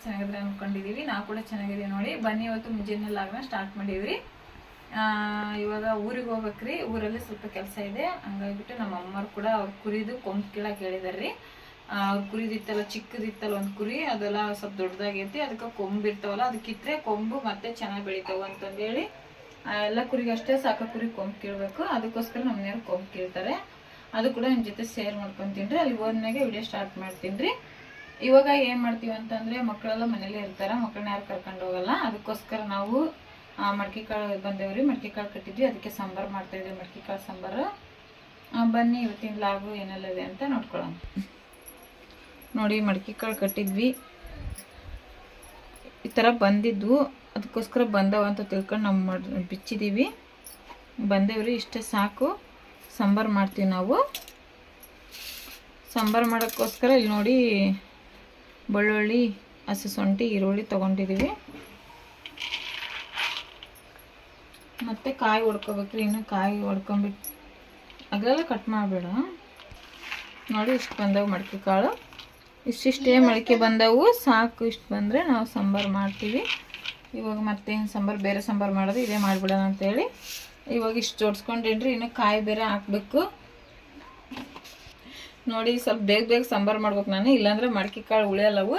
ಚೆನ್ನಾಗಿದ್ರೆ ಅನ್ಕೊಂಡಿದೀವಿ. ನಾವು ಕೂಡ ಚೆನ್ನಾಗಿದ್ದೀವಿ ನೋಡಿ. ಬನ್ನಿ ಇವತ್ತು ಮುಂಜಾನೆ ಲಾಗ್ನ ಸ್ಟಾರ್ಟ್ ಮಾಡಿದ್ವಿ. ಇವಾಗ ಊರಿಗೆ ಹೋಗ್ಬೇಕ್ರಿ. ಊರಲ್ಲಿ ಸ್ವಲ್ಪ ಕೆಲಸ ಇದೆ, ಹಂಗಾಗಿಬಿಟ್ಟು ನಮ್ಮ ಅಮ್ಮರು ಕೂಡ ಅವ್ರ ಕುರಿದು ಕೊಂಬು ಕೀಳಕ್ಕೆ ಹೇಳಿದಾರ್ರಿ. ಅವ್ರ ಕುರಿದಿತ್ತಲ್ಲ, ಚಿಕ್ಕದಿತ್ತಲ್ಲ ಒಂದು ಕುರಿ, ಅದೆಲ್ಲ ಸ್ವಲ್ಪ ದೊಡ್ಡದಾಗೈತಿ. ಅದಕ್ಕೆ ಕೊಂಬು ಇರ್ತಾವಲ್ಲ, ಅದಕ್ಕಿಟ್ರೆ ಕೊಂಬು ಮತ್ತೆ ಚೆನ್ನಾಗಿ ಬೆಳಿತಾವ ಅಂತಂದೇಳಿ ಎಲ್ಲ ಕುರಿಗೆ ಅಷ್ಟೇ ಸಾಕು ಕುರಿ ಕೊಂಬು ಕೀಳ್ಬೇಕು. ಅದಕ್ಕೋಸ್ಕರ ನಮ್ಮ ಮನೆಯವ್ರು ಕೊಂಬು ಕೀಳ್ತಾರೆ. ಅದು ಕೂಡ ನಿಮ್ಮ ಜೊತೆ ಶೇರ್ ಮಾಡ್ಕೊತೀನಿ ರೀ. ಅಲ್ಲಿ ಹೋದ್ಮೇಲೆ ವಿಡಿಯೋ ಸ್ಟಾರ್ಟ್ ಮಾಡ್ತೀನಿ ರೀ. ಇವಾಗ ಏನು ಮಾಡ್ತೀವಿ ಅಂತಂದರೆ, ಮಕ್ಕಳೆಲ್ಲ ಮನೇಲಿ ಇರ್ತಾರೆ, ಮಕ್ಕಳನ್ನ ಯಾರು ಕರ್ಕೊಂಡು ಹೋಗಲ್ಲ. ಅದಕ್ಕೋಸ್ಕರ ನಾವು ಮಡಿಕೆ ಕಾಳು ಬಂದೇವ್ರಿ. ಮಡಿಕೆ ಕಾಳು ಕಟ್ಟಿದ್ವಿ, ಅದಕ್ಕೆ ಸಾಂಬಾರು ಮಾಡ್ತಾಯಿದ್ವಿ, ಮಡಿಕೆ ಕಾಳು ಸಾಂಬಾರು. ಬನ್ನಿ ಇವತ್ತಿನ ಲಾಗು ಏನೆಲ್ಲ ಇದೆ ಅಂತ ನೋಡ್ಕೊಳ್ಳೋಣ. ನೋಡಿ, ಮಡಿಕೆ ಕಾಳು ಕಟ್ಟಿದ್ವಿ, ಈ ಥರ ಬಂದಿದ್ವು. ಅದಕ್ಕೋಸ್ಕರ ಬಂದವ ಅಂತ ತಿಳ್ಕೊಂಡು ನಾವು ಬಿಚ್ಚಿದ್ದೀವಿ. ಬಂದೇವ್ರಿ, ಇಷ್ಟೇ ಸಾಕು. ಸಾಂಬಾರು ಮಾಡ್ತೀವಿ ನಾವು. ಸಾಂಬಾರು ಮಾಡೋಕ್ಕೋಸ್ಕರ ಇಲ್ಲಿ ನೋಡಿ, ಬೆಳ್ಳುಳ್ಳಿ, ಹಸಿ ಶುಂಠಿ, ಈರುಳ್ಳಿ ತೊಗೊಂಡಿದ್ದೀವಿ. ಮತ್ತು ಕಾಯಿ ಹೊಡ್ಕೊಬೇಕ್ರಿ. ಇನ್ನು ಕಾಯಿ ಹೊಡ್ಕೊಂಬಿಟ್ಟು ಅದೆಲ್ಲ ಕಟ್ ಮಾಡಬೇಡ. ನೋಡಿ, ಇಷ್ಟು ಬಂದವು ಮಡಿಕೆ ಕಾಳು. ಇಷ್ಟಿಷ್ಟೇ ಮಡಿಕೆ ಬಂದವು, ಸಾಕು. ಇಷ್ಟು ಬಂದರೆ ನಾವು ಸಾಂಬಾರು ಮಾಡ್ತೀವಿ. ಇವಾಗ ಮತ್ತೇನು ಸಾಂಬಾರು, ಬೇರೆ ಸಾಂಬಾರು ಮಾಡೋದು ಇದೇ ಮಾಡಿಬಿಡೋಣ ಅಂತೇಳಿ ಇವಾಗ ಇಷ್ಟು ಜೋಡಿಸ್ಕೊಂಡೇನ್ರಿ. ಇನ್ನು ಕಾಯಿ ಬೇರೆ ಹಾಕಬೇಕು ನೋಡಿ. ಸ್ವಲ್ಪ ಬೇಗ ಸಾಂಬಾರು ಮಾಡ್ಬೇಕು ನಾನು, ಇಲ್ಲಾಂದ್ರೆ ಮಡಿಕೆ ಕಾಳು ಉಳಿಯಲ್ಲವು.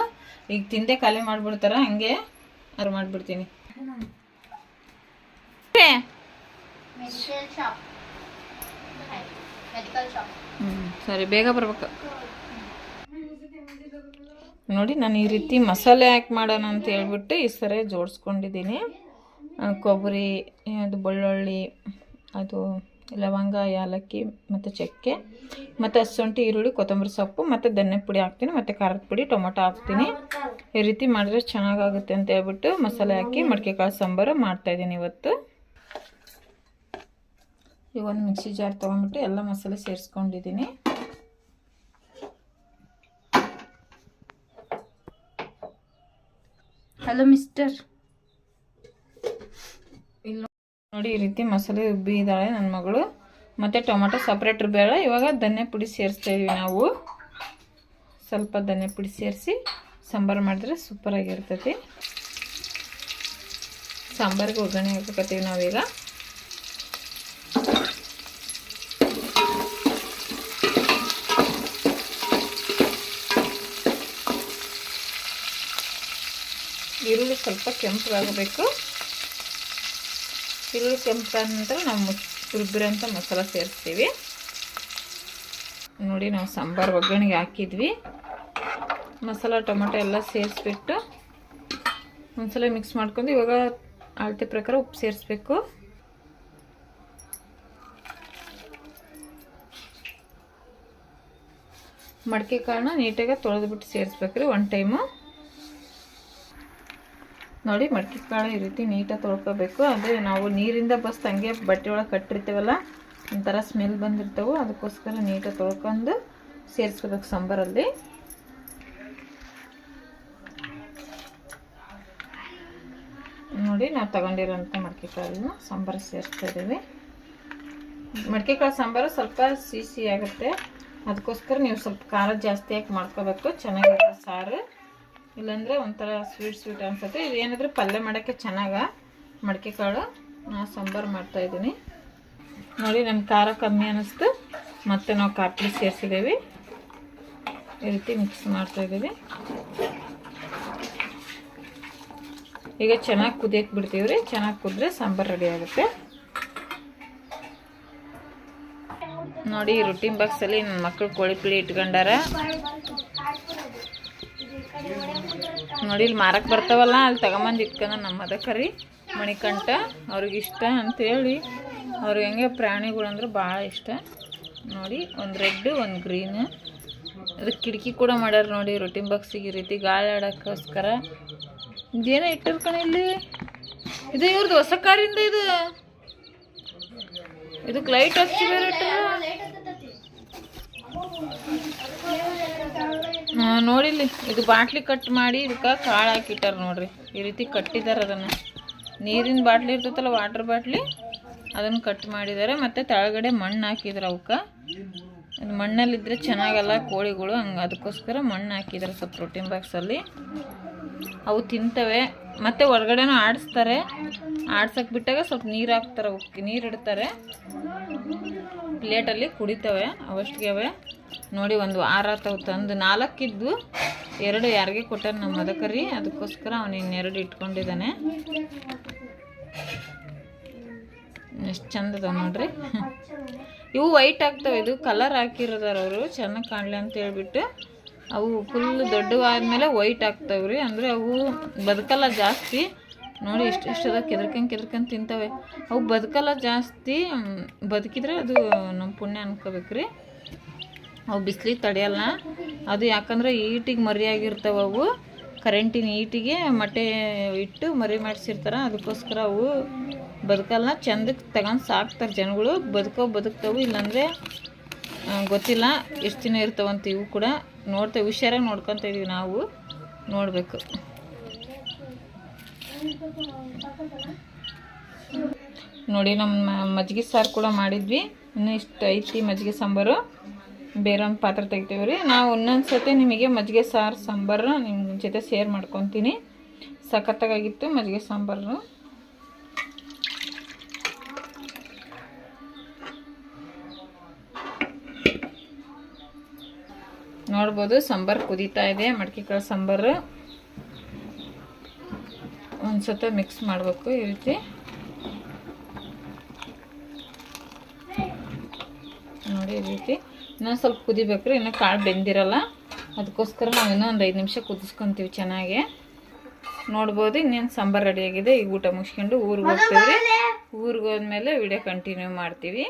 ಈಗ ತಿಂದೆ ಖಾಲಿ ಮಾಡಿಬಿಡ್ತಾರ, ಹಂಗೆ ಅದು ಮಾಡಿಬಿಡ್ತೀನಿ. ಸರಿ, ಬೇಗ ಬರ್ಬೇಕು ನೋಡಿ. ನಾನು ಈ ರೀತಿ ಮಸಾಲೆ ಹಾಕಿ ಮಾಡೋಣ ಅಂತ ಹೇಳ್ಬಿಟ್ಟು ಈ ಸರಿ ಜೋಡಿಸ್ಕೊಂಡಿದ್ದೀನಿ. ಕೊಬ್ಬರಿ, ಅದು ಬೆಳ್ಳುಳ್ಳಿ, ಅದು ಲವಂಗ, ಏಲಕ್ಕಿ ಮತ್ತು ಚಕ್ಕೆ, ಮತ್ತು ಹಸಿಶುಂಠಿ, ಈರುಳ್ಳಿ, ಕೊತ್ತಂಬರಿ ಸೊಪ್ಪು, ಮತ್ತು ಧನ್ಯ ಪುಡಿ ಹಾಕ್ತೀನಿ, ಮತ್ತು ಖಾರದ ಪುಡಿ, ಟೊಮೊಟೊ ಹಾಕ್ತೀನಿ. ಈ ರೀತಿ ಮಾಡಿದ್ರೆ ಚೆನ್ನಾಗಾಗುತ್ತೆ ಅಂತ ಹೇಳ್ಬಿಟ್ಟು ಮಸಾಲೆ ಹಾಕಿ ಮಡಿಕೆ ಕಾಳು ಸಾಂಬಾರು ಮಾಡ್ತಾಯಿದ್ದೀನಿ ಇವತ್ತು. ಈಗ ಒಂದು ಮಿಕ್ಸಿ ಜಾರ್ ತೊಗೊಂಡ್ಬಿಟ್ಟು ಎಲ್ಲ ಮಸಾಲೆ ಸೇರಿಸ್ಕೊಂಡಿದ್ದೀನಿ. Hello mister. ಇಲ್ಲ ನೋಡಿ, ಈ ರೀತಿ ಮಸಾಲೆ ರುಬ್ಬಿ ಇದ್ದಾಳೆ ನನ್ನ ಮಗಳು. ಮತ್ತು ಟೊಮೊಟೊ ಸಪ್ರೇಟ್ ಬೇಡ. ಇವಾಗ ಧನ್ಯ ಪುಡಿ ಸೇರಿಸ್ತಾಯಿದ್ವಿ ನಾವು. ಸ್ವಲ್ಪ ಧನ್ಯ ಪುಡಿ ಸೇರಿಸಿ ಸಾಂಬಾರು ಮಾಡಿದ್ರೆ ಸೂಪರಾಗಿರ್ತೈತಿ. ಸಾಂಬಾರಿಗೆ ಒಗ್ಗರಣೆ ಹಾಕತ್ತೀವಿ ನಾವೀಗ. ಈರುಳ್ಳಿ ಸ್ವಲ್ಪ ಕೆಂಪಗಾಗಬೇಕು. ಈರುಳ್ಳಿ ಕೆಂಪಾದ ನಂತರ ನಾವು ರುಬ್ಬಿರೋಂಥ ಮಸಾಲ ಸೇರಿಸ್ತೀವಿ ನೋಡಿ. ನಾವು ಸಾಂಬಾರು ಒಗ್ಗರಣೆಗೆ ಹಾಕಿದ್ವಿ. ಮಸಾಲ ಟೊಮೊಟೊ ಎಲ್ಲ ಸೇರಿಸ್ಬಿಟ್ಟು ಒಂದ್ಸಲ ಮಿಕ್ಸ್ ಮಾಡ್ಕೊಂಡು ಇವಾಗ ಅಳತೆ ಪ್ರಕಾರ ಉಪ್ಪು ಸೇರಿಸ್ಬೇಕು. ಮಡಿಕೆ ಕಾಳನ್ನ ನೀಟಾಗಿ ತೊಳೆದ್ಬಿಟ್ಟು ಸೇರಿಸ್ಬೇಕ್ರಿ ಒನ್ ಟೈಮು. ನೋಡಿ, ಮಡಿಕೆ ಕಾಳು ಈ ರೀತಿ ನೀಟಾಗಿ ತೊಳ್ಕೊಬೇಕು. ಅದೇ ನಾವು ನೀರಿಂದ ಬಸ್ ಹಂಗೆ ಬಟ್ಟೆ ಒಳಗೆ ಕಟ್ಟಿರ್ತೀವಲ್ಲ, ಒಂಥರ ಸ್ಮೆಲ್ ಬಂದಿರ್ತವೆ. ಅದಕ್ಕೋಸ್ಕರ ನೀಟಾಗಿ ತೊಳ್ಕೊಂಡು ಸೇರಿಸ್ಕೋಬೇಕು ಸಾಂಬಾರಲ್ಲಿ. ನೋಡಿ, ನಾವು ತಗೊಂಡಿರೋಂಥ ಮಡಿಕೆ ಕಾಳನ್ನ ಸಾಂಬಾರು ಸೇರಿಸ್ತಾ ಇದ್ದೀವಿ. ಮಡಿಕೆ ಕಾಳು ಸಾಂಬಾರು ಸ್ವಲ್ಪ ಸಿಹಿ ಆಗುತ್ತೆ. ಅದಕ್ಕೋಸ್ಕರ ನೀವು ಸ್ವಲ್ಪ ಖಾರ ಜಾಸ್ತಿ ಹಾಕಿ ಮಾಡ್ಕೋಬೇಕು, ಚೆನ್ನಾಗಿರುತ್ತೆ ಸಾರು. ಇಲ್ಲಾಂದರೆ ಒಂಥರ ಸ್ವೀಟ್ ಅನಿಸುತ್ತೆ. ಇದು ಏನಾದರೂ ಪಲ್ಯ ಮಾಡೋಕ್ಕೆ ಚೆನ್ನಾಗ ಮಡಿಕೆ ಕಾಳು. ನಾನು ಸಾಂಬಾರು ಮಾಡ್ತಾಯಿದ್ದೀನಿ ನೋಡಿ. ನಮ್ಗೆ ಖಾರ ಕಮ್ಮಿ ಅನ್ನಿಸ್ತು, ಮತ್ತು ನಾವು ಖಾರ ಪುಡಿ ಸೇರಿಸಿದ್ದೀವಿ. ಈ ರೀತಿ ಮಿಕ್ಸ್ ಮಾಡ್ತಾಯಿದ್ದೀವಿ. ಈಗ ಚೆನ್ನಾಗಿ ಕುದಿಯಕ್ಕೆ ಬಿಡ್ತೀವಿ ರೀ. ಚೆನ್ನಾಗಿ ಕುದ್ರೆ ಸಾಂಬಾರು ರೆಡಿ ಆಗುತ್ತೆ ನೋಡಿ. ರುಟೀನ್ ಬಾಕ್ಸಲ್ಲಿ ನನ್ನ ಮಕ್ಕಳು ಕೋಳಿ ಪುಳಿ ಇಟ್ಕೊಂಡಾರ ನೋಡಿ. ಇಲ್ಲಿ ಮಾರಕ್ಕೆ ಬರ್ತಾವಲ್ಲ, ಅಲ್ಲಿ ತಗೊಂಬಂದು ಇಟ್ಕೊಂಡು ನಮ್ಮ ಮದಕರಿ ಮಣಿಕಂಠ ಅವ್ರಿಗೆ ಇಷ್ಟ ಅಂತೇಳಿ. ಅವ್ರಿಗೆ ಹೆಂಗೆ ಪ್ರಾಣಿಗಳು ಅಂದ್ರೆ ಭಾಳ ಇಷ್ಟ ನೋಡಿ. ಒಂದು ರೆಡ್, ಒಂದು ಗ್ರೀನ್. ಅದಕ್ಕೆ ಕಿಟಕಿ ಕೂಡ ಮಾಡ್ಯಾರ ನೋಡಿ ರುಟೀನ್ ಬಾಕ್ಸಿಗೆ. ಈ ರೀತಿ ಗಾಳಿ ಆಡೋಕ್ಕೋಸ್ಕರ ಇದೇನೋ ಇಟ್ಟಿರ್ಕಣ ಇಲ್ಲಿ. ಇದು ಇವ್ರದ್ದು ಹೊಸ ಕಾರಿಂದ. ಇದಕ್ಕೆ ಲೈಟ್ ಹಚ್ಚಿ ಬೇರೆ ನೋಡಿಲ್ಲಿ. ಇದು ಬಾಟ್ಲಿ ಕಟ್ ಮಾಡಿ ಇದಕ್ಕೆ ಕಾಳು ಹಾಕಿಟ್ಟಾರ ನೋಡ್ರಿ. ಈ ರೀತಿ ಕಟ್ಟಿದ್ದಾರೆ ಅದನ್ನು. ನೀರಿನ ಬಾಟ್ಲಿ ಇರ್ತೈತಲ್ಲ, ವಾಟರ್ ಬಾಟ್ಲಿ, ಅದನ್ನು ಕಟ್ ಮಾಡಿದ್ದಾರೆ. ಮತ್ತು ತೆಳಗಡೆ ಮಣ್ಣು ಹಾಕಿದ್ರು ಅವಕ್ಕೆ. ಇದು ಮಣ್ಣಲ್ಲಿದ್ದರೆ ಚೆನ್ನಾಗಲ್ಲ ಕೋಳಿಗಳು, ಹಂಗೆ ಅದಕ್ಕೋಸ್ಕರ ಮಣ್ಣು ಹಾಕಿದ್ದಾರೆ ಸ್ವಲ್ಪ ಪ್ರೋಟೀನ್ ಬಾಕ್ಸಲ್ಲಿ. ಅವು ತಿಂತವೆ. ಮತ್ತು ಹೊರಗಡೆನೂ ಆಡಿಸ್ತಾರೆ. ಆಡ್ಸಕ್ಕೆ ಬಿಟ್ಟಾಗ ಸ್ವಲ್ಪ ನೀರು ಹಾಕ್ತಾರೆ, ಅವಕ್ಕೆ ನೀರು ಇಡ್ತಾರೆ, ಪ್ಲೇಟಲ್ಲಿ ಕುಡಿತವೆ. ಅವಷ್ಟಿಗೆ ಅವೆ ನೋಡಿ. ಒಂದು ವಾರ ತಾವು ತಂದು 4 ಇದ್ವು, 2 ಯಾರಿಗೆ ಕೊಟ್ಟಾರೆ ನಮ್ಮ ಮದಕರಿ. ಅದಕ್ಕೋಸ್ಕರ ಅವನು ಇನ್ನೆರಡು ಇಟ್ಕೊಂಡಿದ್ದಾನೆ. ಎಷ್ಟು ಚಂದ ಅದಾವ ನೋಡ್ರಿ. ಇವು ವೈಟ್ ಆಗ್ತವೆ. ಇದು ಕಲರ್ ಹಾಕಿರೋದಾರ ಅವರು ಚೆನ್ನಾಗಿ ಕಾಣಲಿ ಅಂತ ಹೇಳ್ಬಿಟ್ಟು. ಅವು ಫುಲ್ ದೊಡ್ಡವಾದ್ಮೇಲೆ ವೈಟ್ ಆಗ್ತಾವ್ರಿ. ಅಂದರೆ ಅವು ಬದುಕಲ್ಲ ಜಾಸ್ತಿ. ನೋಡಿ ಇಷ್ಟದ ಕೆದರ್ಕೊಂಡು ತಿಂತವೆ. ಅವು ಬದುಕಲ್ಲ ಜಾಸ್ತಿ. ಬದುಕಿದ್ರೆ ಅದು ನಮ್ಮ ಪುಣ್ಯ ಅನ್ಕೋಬೇಕ್ರಿ. ಅವು ಬಿಸಿಲಿಗೆ ತಡೆಯಲ್ಲ. ಅದು ಯಾಕಂದ್ರೆ ಈಟಿಗೆ ಮರಿಯಾಗಿರ್ತಾವೆ. ಅವು ಕರೆಂಟಿನ ಈಟಿಗೆ ಮೊಟ್ಟೆ ಇಟ್ಟು ಮರಿ ಮಾಡಿಸಿರ್ತಾರೆ. ಅದಕ್ಕೋಸ್ಕರ ಅವು ಬದುಕಲ್ಲ. ಚಂದಕ್ಕೆ ತಗೊಂಡು ಸಾಕ್ತಾರೆ ಜನಗಳು. ಬದುಕ್ತಾವೆ. ಇಲ್ಲಾಂದರೆ ಗೊತ್ತಿಲ್ಲ ಎಷ್ಟು ದಿನ ಇರ್ತಾವಂತ. ಇವು ಕೂಡ ನೋಡ್ತೇವೆ, ಹುಷಾರಾಗಿ ನೋಡ್ಕೊತ ಇದೀವಿ ನಾವು. ನೋಡಬೇಕು. ನೋಡಿ ನಮ್ಮ ಮಜ್ಜಿಗೆ ಸಾರು ಕೂಡ ಮಾಡಿದ್ವಿ. ಇನ್ನೂ ಇಷ್ಟು ಐತಿ ಮಜ್ಜಿಗೆ ಸಾಂಬಾರು. ಬೇರೆ ಒಂದು ಪಾತ್ರೆ ತೆಗಿತೀವಿ ರೀ. ನಾವು ಇನ್ನೊಂದು ಸತಿ ನಿಮಗೆ ಮಜ್ಜಿಗೆ ಸಾರು ಸಾಂಬಾರು ನಿಮ್ಮ ಜೊತೆ ಶೇರ್ ಮಾಡ್ಕೊತೀನಿ. ಸಖತ್ತಾಗಿತ್ತು ಮಜ್ಜಿಗೆ ಸಾಂಬಾರು. ನೋಡ್ಬೋದು ಸಾಂಬಾರು ಕುದೀತಾ ಇದೆ. ಮಡಕೆ ಕಾಳು ಸಾಂಬಾರು ಒಂದು ಸತ ಮಿಕ್ಸ್ ಮಾಡಬೇಕು ಈ ರೀತಿ. ನೋಡಿ ಈ ರೀತಿ ಇನ್ನೊಂದು ಸ್ವಲ್ಪ ಕುದಿಬೇಕ್ರಿ. ಇನ್ನೂ ಕಾಳು ಬೆಂದಿರಲ್ಲ. ಅದಕ್ಕೋಸ್ಕರ ನಾವು ಇನ್ನೂ ಒಂದು 5 ನಿಮಿಷ ಕುದಿಸ್ಕೊತೀವಿ ಚೆನ್ನಾಗಿ. ನೋಡ್ಬೋದು ಇನ್ನೇನು ಸಾಂಬಾರು ರೆಡಿಯಾಗಿದೆ. ಈಗ ಊಟ ಮುಗಿಸ್ಕೊಂಡು ಊರಿಗೆ ಹೋಗ್ತೀವಿ. ಊರಿಗೆ ಹೋದ್ಮೇಲೆ ವಿಡಿಯೋ ಕಂಟಿನ್ಯೂ ಮಾಡ್ತೀವಿ.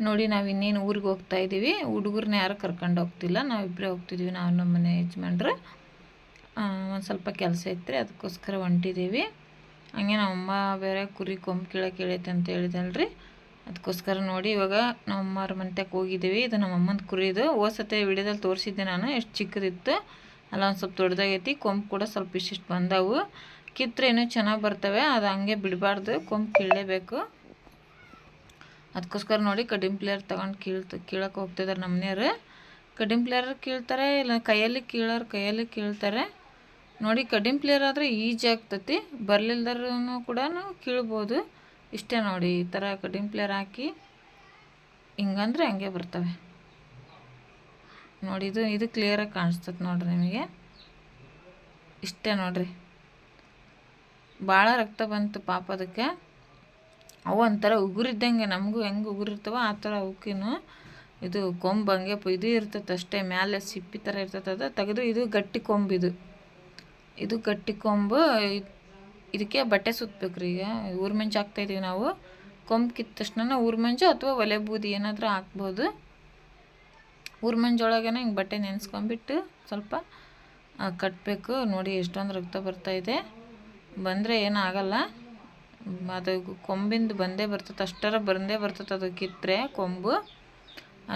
ನೋಡಿ ನಾವು ಇನ್ನೇನು ಊರಿಗೆ ಹೋಗ್ತಾ ಇದ್ದೀವಿ. ಹುಡುಗರನ್ನ ಯಾರು ಕರ್ಕೊಂಡು ಹೋಗ್ತಿಲ್ಲ, ನಾವಿಬ್ಬರೇ ಹೋಗ್ತಿದ್ದೀವಿ. ನಾವು ನಮ್ಮ ಮನೆ ಯಜಮಾನ್ರು. ಒಂದು ಸ್ವಲ್ಪ ಕೆಲಸ ಇತ್ತು, ಅದಕ್ಕೋಸ್ಕರ ಹೊಂಟಿದ್ದೀವಿ. ಹಂಗೆ ನಮ್ಮಮ್ಮ ಬೇರೆ ಕುರಿ ಕೊಂಬು ಕೀಳೈತೆ ಅಂತ ಹೇಳಿದಲ್ರಿ. ಅದಕ್ಕೋಸ್ಕರ ನೋಡಿ ಇವಾಗ ನಮ್ಮಮ್ಮವ್ರ ಮನೆಗೆ ಹೋಗಿದ್ದೀವಿ. ಇದು ನಮ್ಮಮ್ಮನ ಕುರಿದು. ಹೋಸತ್ತೆ ವಿಡಿಯೋದಲ್ಲಿ ತೋರಿಸಿದ್ದೆ ನಾನು, ಎಷ್ಟು ಚಿಕ್ಕದಿತ್ತು. ಅಲ್ಲ ಒಂದು ಸ್ವಲ್ಪ ದೊಡ್ಡದಾಗೈತಿ. ಕೊಂಬು ಕೂಡ ಸ್ವಲ್ಪ ಇಷ್ಟಿಷ್ಟು ಬಂದವು. ಕಿತ್ತರೆ ಇನ್ನೂ ಚೆನ್ನಾಗಿ ಬರ್ತವೆ. ಅದು ಹಂಗೆ ಬಿಡಬಾರ್ದು, ಕೊಂಬು ಕೀಳಲೇಬೇಕು. ಅದಕ್ಕೋಸ್ಕರ ನೋಡಿ ಕಡಿಮೆ ಪ್ಲೇಯರ್ ತೊಗೊಂಡು ಕೀಳಕ್ಕೆ ಹೋಗ್ತಿದ್ದಾರೆ ನಮ್ಮ ಮನೆಯವರು. ಕಡಿಮೆ ಪ್ಲೇಯರ್ ಕೀಳ್ತಾರೆ, ಇಲ್ಲ ಕೈಯಲ್ಲಿ ಕೀಳ್ತಾರೆ. ನೋಡಿ ಕಡಿಮೆ ಪ್ಲೇಯರ್ ಆದರೆ ಈಜಿ ಆಗ್ತತಿ. ಬರಲಿಲ್ದರೂ ಕೂಡ ಕೀಳ್ಬೋದು. ಇಷ್ಟೇ ನೋಡಿ, ಈ ಥರ ಕಡಿಮೆ ಪ್ಲೇಯರ್ ಹಾಕಿ ಹಿಂಗಂದ್ರೆ ಹಂಗೆ ಬರ್ತವೆ ನೋಡಿ. ಇದು ಕ್ಲಿಯರಾಗಿ ಕಾಣಿಸ್ತದೆ ನೋಡ್ರಿ ನಿಮಗೆ. ಇಷ್ಟೇ ನೋಡ್ರಿ. ಭಾಳ ರಕ್ತ ಬಂತು ಪಾಪ ಅದಕ್ಕೆ. ಅವು ಒಂಥರ ಉಗುರಿದ್ದಂಗೆ, ನಮಗೂ ಹೆಂಗೆ ಉಗುರಿರ್ತಾವ ಆ ಥರ ಅವಕ್ಕೇನು. ಇದು ಕೊಂಬು ಹಂಗೆ ಇದು ಇರ್ತೈತೆ ಅಷ್ಟೇ, ಮ್ಯಾಲೆ ಸಿಪ್ಪಿ ಥರ ಇರ್ತೈತೆ. ಅದು ತೆಗೆದು ಇದು ಗಟ್ಟಿ ಕೊಂಬು. ಇದು ಗಟ್ಟಿ ಕೊಂಬು. ಇದಕ್ಕೆ ಬಟ್ಟೆ ಸುತ್ತಬೇಕ್ರಿ. ಈಗ ಊರು ಮಂಜು ಹಾಕ್ತಾಯಿದ್ದೀವಿ ನಾವು. ಕೊಂಬು ಕಿತ್ತ ತಕ್ಷಣ ಊರು ಮಂಜು ಅಥವಾ ಒಲೆ ಬೂದಿ ಏನಾದರೂ ಹಾಕ್ಬೋದು. ಊರು ಮಂಜೊಳಗೇ ಹಿಂಗೆ ಬಟ್ಟೆ ನೆನೆಸ್ಕೊಂಬಿಟ್ಟು ಸ್ವಲ್ಪ ಕಟ್ಟಬೇಕು. ನೋಡಿ ಎಷ್ಟೊಂದು ರಕ್ತ ಬರ್ತಾಯಿದೆ. ಬಂದರೆ ಏನೂ ಆಗಲ್ಲ. ಅದು ಕೊಂಬಿಂದು ಬಂದೇ ಬರ್ತದೆ, ಅಷ್ಟರ ಬಂದೇ ಬರ್ತದೆ. ಅದು ಕಿತ್ತರೆ ಕೊಂಬು.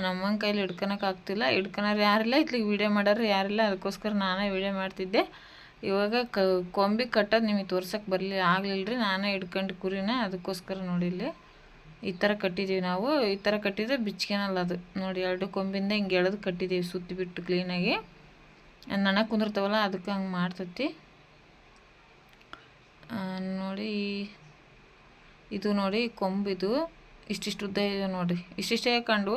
ನಮ್ಮನ ಕೈಲಿ ಹಿಡ್ಕೊಳಕ್ಕೆ ಆಗ್ತಿಲ್ಲ. ಹಿಡ್ಕೊಳೋರು ಯಾರಿಲ್ಲ, ಇತ್ಲಿಗೆ ವೀಡಿಯೋ ಮಾಡೋರು ಯಾರಿಲ್ಲ. ಅದಕ್ಕೋಸ್ಕರ ನಾನೇ ವೀಡಿಯೋ ಮಾಡ್ತಿದ್ದೆ. ಇವಾಗ ಕೊಂಬಿಗೆ ಕಟ್ಟೋದು ನಿಮಗೆ ತೋರ್ಸೋಕ್ಕೆ ಆಗಲಿಲ್ಲ ರೀ. ನಾನೇ ಹಿಡ್ಕೊಂಡು ಕುರಿನ. ಅದಕ್ಕೋಸ್ಕರ ನೋಡಿ ಇಲ್ಲಿ ಈ ಥರ ಕಟ್ಟಿದ್ದೀವಿ ನಾವು. ಈ ಥರ ಕಟ್ಟಿದ್ರೆ ಬಿಚ್ಕೊಳಲ್ಲ ಅದು. ನೋಡಿ 2 ಕೊಂಬಿಂದ ಹಿಂಗೆ ಎಳೆದು ಕಟ್ಟಿದ್ದೀವಿ ಸುತ್ತಿಬಿಟ್ಟು ಕ್ಲೀನಾಗಿ. ನನ ಕುಂದಿರ್ತಾವಲ್ಲ ಅದಕ್ಕೆ ಹಂಗೆ ಮಾಡ್ತತಿ ನೋಡಿ. ಇದು ನೋಡಿ ಕೊಂಬಿದು ಇಷ್ಟಿಷ್ಟು ಉದ್ದ ಇದೆ ನೋಡಿರಿ. ಇಷ್ಟಿಷ್ಟೇ ಕಂಡು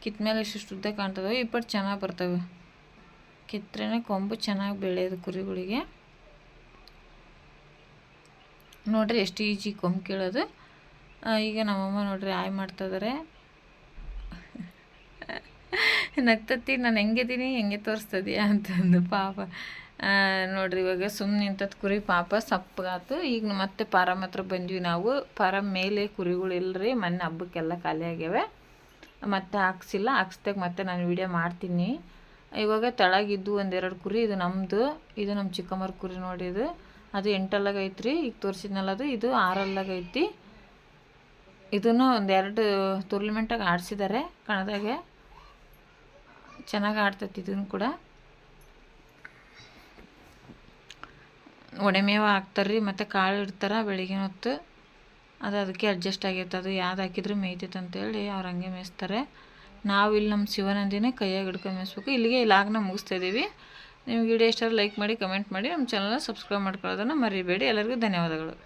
ಕಿತ್ತ ಮೇಲೆ ಇಷ್ಟಿಷ್ಟು ಉದ್ದ ಕಾಣ್ತವೆ. ಇಪ್ಪಟ್ಟು ಚೆನ್ನಾಗಿ ಬರ್ತವೆ. ಕಿತ್ತರೆ ಕೊಂಬು ಚೆನ್ನಾಗಿ ಬೆಳೆಯೋದು ಕುರಿಗಳಿಗೆ. ನೋಡಿರಿ ಎಷ್ಟು ಈಜಿ ಕೊಂಬು ಕೀಳೋದು. ಈಗ ನಮ್ಮಮ್ಮ ನೋಡ್ರಿ ಆಯ್ ಮಾಡ್ತಾಯಿದ್ದಾರೆ. ನಗ್ತತಿ. ನಾನು ಹೆಂಗೆ ತೋರಿಸ್ತದೀಯ ಅಂತಂದು ಪಾಪ. ನೋಡ್ರಿ ಇವಾಗ ಸುಮ್ಮನೆ ನಿಂತದ್ದು ಕುರಿ ಪಾಪ ಸಪ್ಪಗಾತು. ಈಗ ಮತ್ತೆ ಪಾರಮ್ ಹತ್ರ ಬಂದ್ವಿ ನಾವು. ಪಾರಮ್ ಮೇಲೆ ಕುರಿಗಳು ಇಲ್ಲರಿ. ಮೊನ್ನೆ ಹಬ್ಬಕ್ಕೆಲ್ಲ ಖಾಲಿ ಆಗ್ಯಾವೆ. ಮತ್ತೆ ಹಾಕ್ಸ್ದಾಗ ಮತ್ತೆ ನಾನು ವೀಡಿಯೋ ಮಾಡ್ತೀನಿ. ಇವಾಗ ತೆಳಗಿದ್ದು 1-2 ಕುರಿ. ಇದು ನಮ್ಮದು. ಇದು ನಮ್ಮ ಚಿಕ್ಕಮ್ಮರ ಕುರಿ ನೋಡಿ. ಅದು 8 ಐತ್ರಿ. ಈಗ ತೋರಿಸಿದ್ನಲ್ಲ ಇದು 6 ಐತಿ. ಇದನ್ನು 1-2 ಟೂರ್ನಮೆಂಟಾಗಿ ಆಡಿಸಿದ್ದಾರೆ ಕಣದಾಗೆ. ಚೆನ್ನಾಗಿ ಆಡ್ತೈತಿ ಇದನ್ನು ಕೂಡ. ಒಣಮೇವ ಹಾಕ್ತಾರೆ ರೀ, ಮತ್ತು ಕಾಳು ಇಡ್ತಾರೆ ಬೆಳಿಗ್ಗೆ ಹೊತ್ತು. ಅದಕ್ಕೆ ಅಡ್ಜಸ್ಟ್ ಆಗೈತೆ. ಅದು ಯಾವ್ದು ಹಾಕಿದ್ರು ಮೇಯ್ತೈತೆ ಅಂತೇಳಿ ಅವ್ರು ಹಂಗೆ ಮೇಯಿಸ್ತಾರೆ. ನಾವು ಇಲ್ಲಿ ನಮ್ಮ ಶಿವನಂದಿನೇ ಕೈಯಾಗಿ ಹಿಡ್ಕೊಂಡು ಮೇಯಿಸ್ಬೇಕು. ಇಲ್ಲಿಗೆ ಲಾಗ್ನ ಮುಗಿಸ್ತಾ ಇದ್ದೀವಿ. ನಿಮಗೆ ವಿಡಿಯೋ ಇಷ್ಟ ಲೈಕ್ ಮಾಡಿ ಕಮೆಂಟ್ ಮಾಡಿ ನಮ್ಮ ಚಾನಲ್ನ ಸಬ್ಸ್ಕ್ರೈಬ್ ಮಾಡ್ಕೊಳ್ಳೋದನ್ನು ಮರಿಬೇಡಿ. ಎಲ್ಲರಿಗೂ ಧನ್ಯವಾದಗಳು.